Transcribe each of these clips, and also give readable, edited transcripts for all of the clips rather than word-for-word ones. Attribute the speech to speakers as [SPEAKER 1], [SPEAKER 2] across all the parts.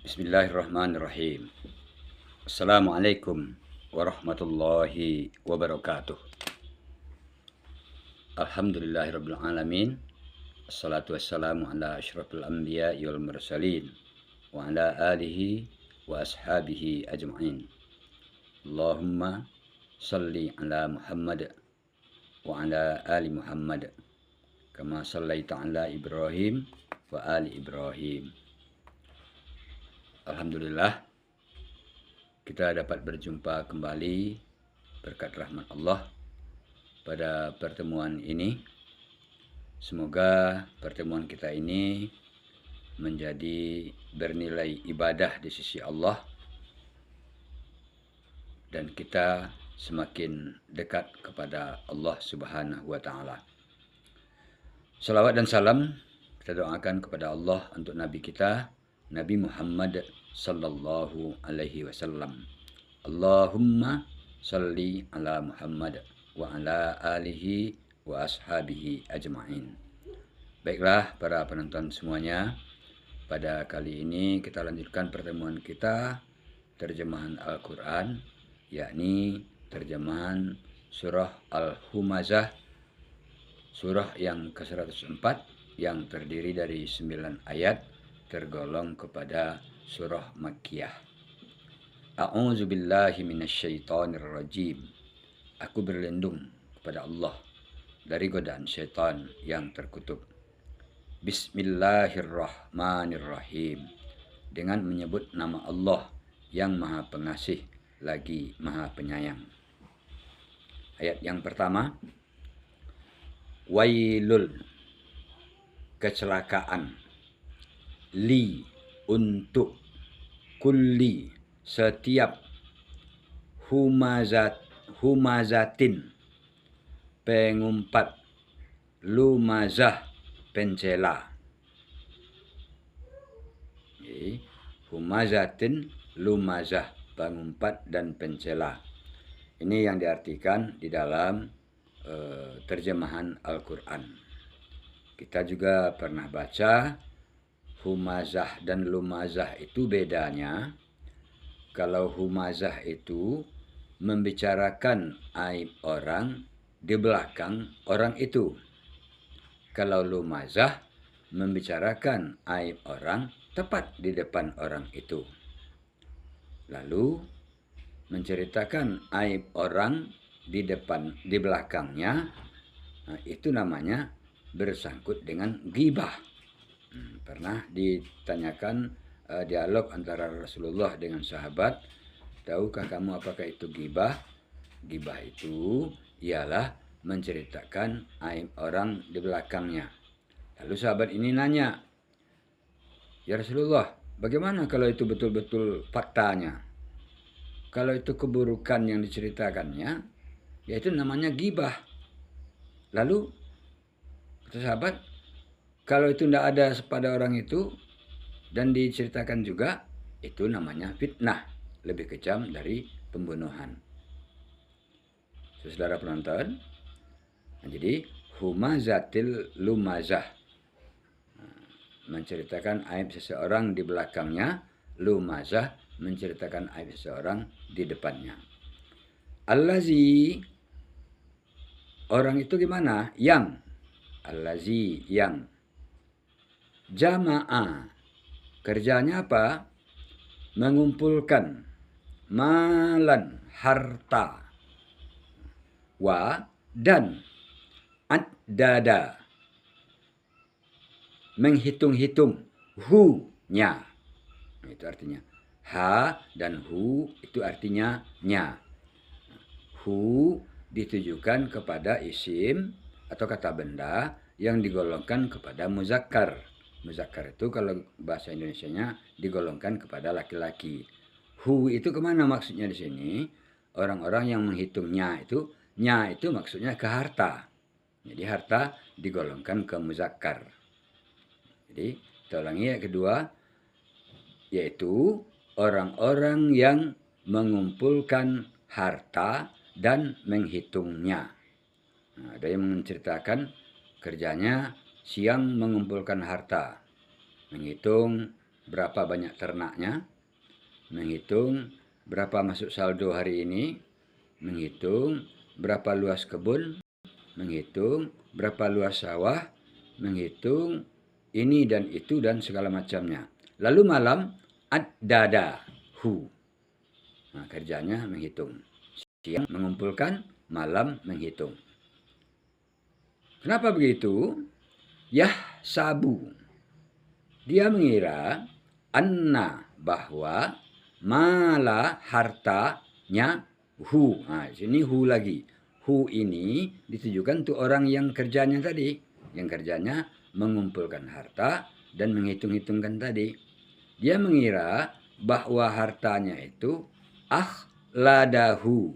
[SPEAKER 1] Bismillahirrahmanirrahim. Assalamualaikum warahmatullahi wabarakatuh. Alhamdulillahirabbil alamin. Assalatu wassalamu ala asyrafil anbiya'i wal mursalin wa ala alihi wa ashabihi ajma'in. Allahumma salli ala Muhammad wa ala ali Muhammad kama sallaita ala Ibrahim wa ali Ibrahim. Alhamdulillah, kita dapat berjumpa kembali berkat rahmat Allah pada pertemuan ini. Semoga pertemuan kita ini menjadi bernilai ibadah di sisi Allah dan kita semakin dekat kepada Allah Subhanahu wa taala. Salawat dan salam kita doakan kepada Allah untuk Nabi kita, Nabi Muhammad sallallahu alaihi wasallam. Allahumma salli ala Muhammad wa ala alihi wa ashabihi ajma'in. Baiklah para penonton semuanya, pada kali ini kita lanjutkan pertemuan kita terjemahan Al-Quran, yakni terjemahan surah Al-Humazah, surah yang ke-104 yang terdiri dari 9 ayat, tergolong kepada surah Makkiyah. A'udzu billahi minasyaitonir rajim. Aku berlindung kepada Allah dari godaan syaitan yang terkutuk. Bismillahirrahmanirrahim. Dengan menyebut nama Allah yang Maha Pengasih lagi Maha Penyayang. Ayat yang pertama. Wailul, kecelakaan, li, untuk, kulli, setiap, humazatin, pengumpat, lumazah, pencela. Humazatin, lumazah, pengumpat dan pencela. Ini yang diartikan di dalam terjemahan Al-Quran. Kita juga pernah baca humazah dan lumazah itu bedanya. Kalau humazah itu membicarakan aib orang di belakang orang itu. Kalau lumazah membicarakan aib orang tepat di depan orang itu. Lalu menceritakan aib orang di belakangnya, nah, itu namanya bersangkut dengan ghibah. Pernah ditanyakan dialog antara Rasulullah dengan sahabat, tahukah kamu apakah itu ghibah? Ghibah itu ialah menceritakan aib orang di belakangnya. Lalu sahabat ini nanya, ya Rasulullah, bagaimana kalau itu betul-betul faktanya? Kalau itu keburukan yang diceritakannya, yaitu namanya ghibah. Lalu kata sahabat, kalau itu tidak ada pada orang itu dan diceritakan juga, itu namanya fitnah, lebih kejam dari pembunuhan. Saudara penonton, jadi humazatil lumazah, menceritakan aib seseorang di belakangnya, lumazah menceritakan aib seseorang di depannya. Allazi, orang itu gimana? Yang. Allazi, yang. Jama'a, kerjanya apa? Mengumpulkan. Malan, harta. Wa, dan. Ad-dada, menghitung-hitung. Hu-nya, itu artinya. Ha dan hu itu artinya nya. Hu ditujukan kepada isim atau kata benda yang digolongkan kepada muzakkar. Muzakkar itu kalau bahasa Indonesianya digolongkan kepada laki-laki. Hu itu kemana maksudnya di sini? Orang-orang yang menghitungnya itu, nya itu maksudnya ke harta. Jadi harta digolongkan ke muzakkar. Jadi kita ulangi yang kedua, yaitu orang-orang yang mengumpulkan harta dan menghitungnya. Nah, ada yang menceritakan kerjanya siang mengumpulkan harta, menghitung berapa banyak ternaknya, menghitung berapa masuk saldo hari ini, menghitung berapa luas kebun, menghitung berapa luas sawah, menghitung ini dan itu dan segala macamnya. Lalu malam ad-dada-hu. Nah, kerjanya menghitung. Siang mengumpulkan, malam menghitung. Kenapa begitu? Yah sabu. Dia mengira anna bahwa mala hartanya hu. Nah, sini hu lagi. Hu ini ditujukan untuk orang yang kerjanya tadi. Yang kerjanya mengumpulkan harta dan menghitung-hitungkan tadi. Dia mengira bahwa hartanya itu akhladahu.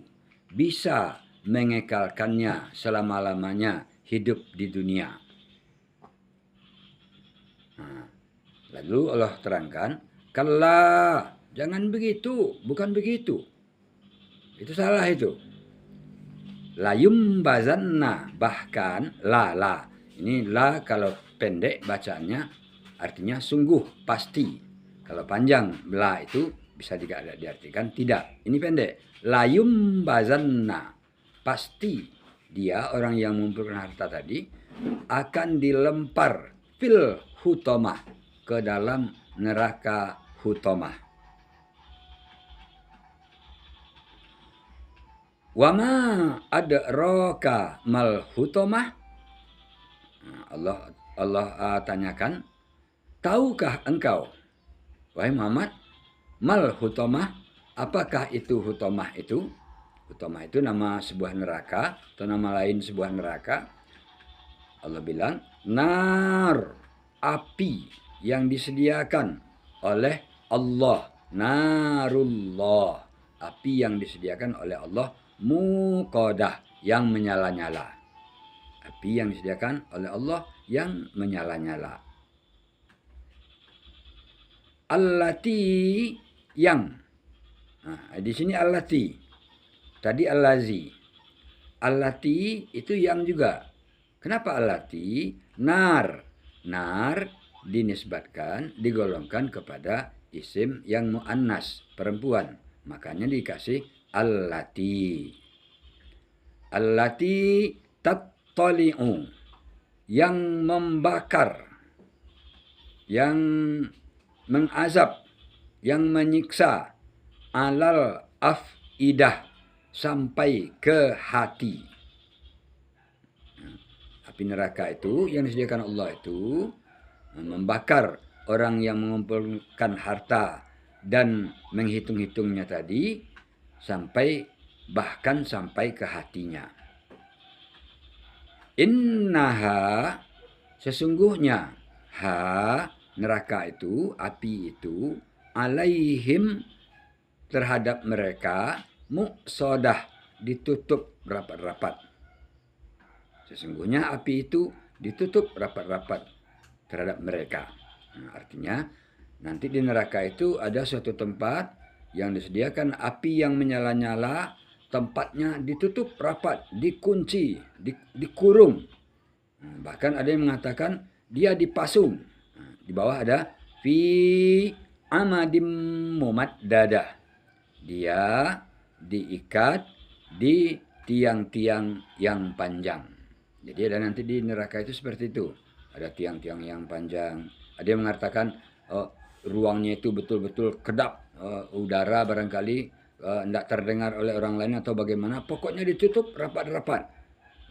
[SPEAKER 1] Bisa mengekalkannya selama-lamanya hidup di dunia. Nah, lalu Allah terangkan, kalla, jangan begitu, bukan begitu. Itu salah itu. Layum bazanna, bahkan la. Ini la kalau pendek bacanya artinya sungguh, pasti. Kalau panjang la itu bisa diartikan tidak. Ini pendek. Layum bazanna, pasti dia orang yang mengumpulkan harta tadi akan dilempar fil hutomah, ke dalam neraka hutomah. Wama adraka mal hutomah. Allah tanyakan, tahukah engkau, wahai Muhammad, mal hutomah, apakah itu hutomah itu? Hutomah itu nama sebuah neraka atau nama lain sebuah neraka. Allah bilang, nar, api yang disediakan oleh Allah. Narullah, api yang disediakan oleh Allah, muqadah, yang menyala-nyala. Api yang disediakan oleh Allah yang menyala-nyala. Allati, yang. Nah, di sini allati. Tadi allazi. Allati itu yang juga. Kenapa allati? Nar. Nar dinisbatkan, digolongkan kepada isim yang mu'annas, perempuan. Makanya dikasih allati. Allati tattali'u, yang membakar, yang mengazab, yang menyiksa, alal afidah, sampai ke hati. Api neraka itu yang disediakan Allah itu membakar orang yang mengumpulkan harta dan menghitung-hitungnya tadi bahkan sampai ke hatinya. Innaha, sesungguhnya, neraka itu, api itu, alaihim, terhadap mereka, muqsadah, ditutup rapat-rapat. Sesungguhnya api itu ditutup rapat-rapat terhadap mereka. Nah, artinya nanti di neraka itu ada suatu tempat yang disediakan api yang menyala-nyala, tempatnya ditutup rapat, dikunci, dikurung. Bahkan ada yang mengatakan dia dipasung. Di bawah ada fi amadim mumaddada. Dia diikat di tiang-tiang yang panjang. Jadi ada nanti di neraka itu seperti itu. Ada tiang-tiang yang panjang. Ada yang mengatakan ruangnya itu betul-betul kedap. Udara barangkali tidak terdengar oleh orang lain atau bagaimana. Pokoknya ditutup rapat-rapat.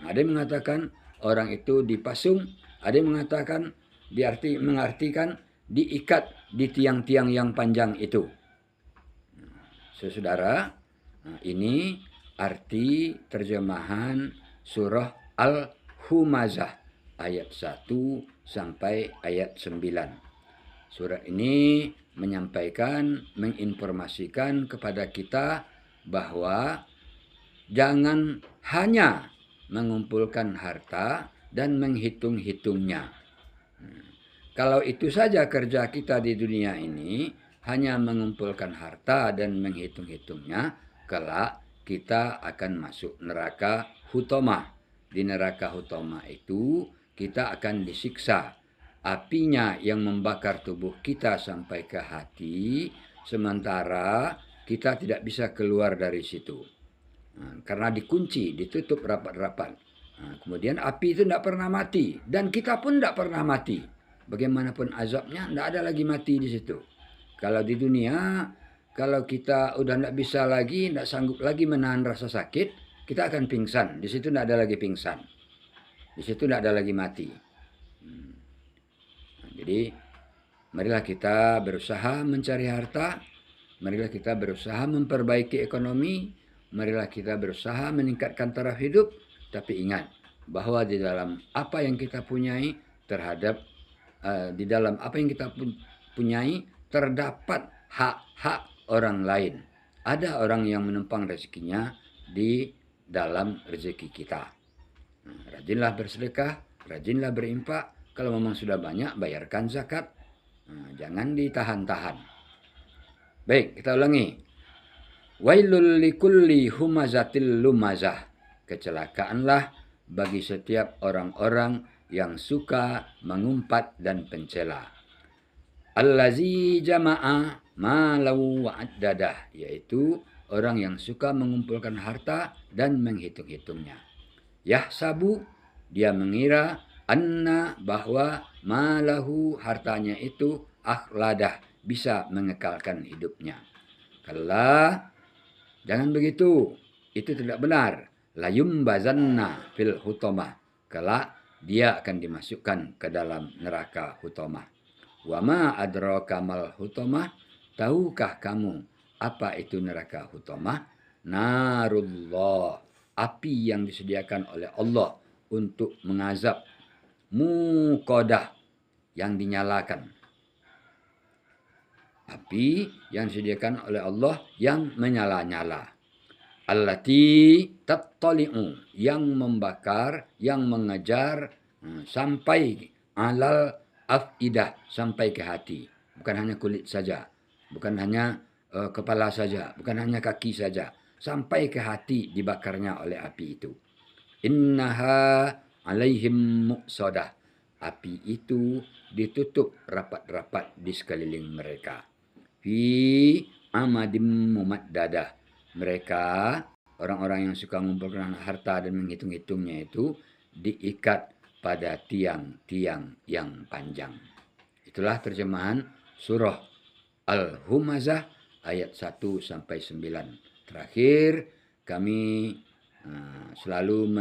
[SPEAKER 1] Ada yang mengatakan orang itu dipasung. Ada yang mengatakan mengartikan diikat di tiang-tiang yang panjang itu. Saudara, ini arti terjemahan surah Al-Humazah ayat 1 sampai ayat 9. Surat ini menginformasikan kepada kita bahwa jangan hanya mengumpulkan harta dan menghitung-hitungnya. Kalau itu saja kerja kita di dunia ini, hanya mengumpulkan harta dan menghitung-hitungnya, kelak kita akan masuk neraka hutomah. Di neraka hutomah itu kita akan disiksa apinya yang membakar tubuh kita sampai ke hati, sementara kita tidak bisa keluar dari situ. Karena dikunci, ditutup rapat-rapat. Kemudian api itu tidak pernah mati, dan kita pun tidak pernah mati. Bagaimanapun azabnya, tidak ada lagi mati di situ. Kalau di dunia, kalau kita udah tidak bisa lagi, tidak sanggup lagi menahan rasa sakit, kita akan pingsan. Di situ tidak ada lagi pingsan. Di situ tidak ada lagi mati. Jadi, marilah kita berusaha mencari harta, marilah kita berusaha memperbaiki ekonomi, marilah kita berusaha meningkatkan taraf hidup, tapi ingat bahwa di dalam apa yang kita punyai di dalam apa yang kita punyai terdapat hak-hak orang lain. Ada orang yang menumpang rezekinya di dalam rezeki kita. Rajinlah bersedekah, rajinlah berimpak. Kalau memang sudah banyak, bayarkan zakat. Jangan ditahan-tahan. Baik, kita ulangi. Wailul likulli humazatil lumazah. Kecelakaanlah bagi setiap orang-orang yang suka mengumpat dan pencela. Allazi jama'a malau wa'addadah, yaitu orang yang suka mengumpulkan harta dan menghitung-hitungnya. Yahsabu, dia mengira, anna, bahwa malahu, hartanya itu, akhladah, bisa mengekalkan hidupnya. Kala, jangan begitu, itu tidak benar. Layumbazanna fil hutomah, kelak dia akan dimasukkan ke dalam neraka hutomah. Wama adraka mal hutomah, tahukah kamu apa itu neraka hutomah? Narullah, api yang disediakan oleh Allah untuk mengazab, muqadah, yang dinyalakan. Api yang disediakan oleh Allah yang menyala-nyala. Allati tattali'u, yang membakar, yang mengejar sampai alal afidah, sampai ke hati. Bukan hanya kulit saja, bukan hanya kepala saja, bukan hanya kaki saja, sampai ke hati dibakarnya oleh api itu. Innaha alaihim muqsadah, api itu ditutup rapat-rapat di sekeliling mereka. Fi amadim mumaddadah, mereka orang-orang yang suka mengumpulkan harta dan menghitung-hitungnya itu diikat pada tiang-tiang yang panjang. Itulah terjemahan surah Al-Humazah ayat 1 sampai 9. Terakhir, kami selalu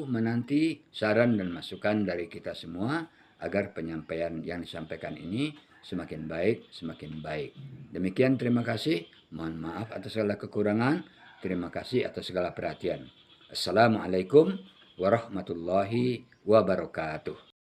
[SPEAKER 1] menanti saran dan masukan dari kita semua agar penyampaian yang disampaikan ini semakin baik, semakin baik. Demikian, terima kasih. Mohon maaf atas segala kekurangan. Terima kasih atas segala perhatian. Assalamualaikum warahmatullahi wabarakatuh.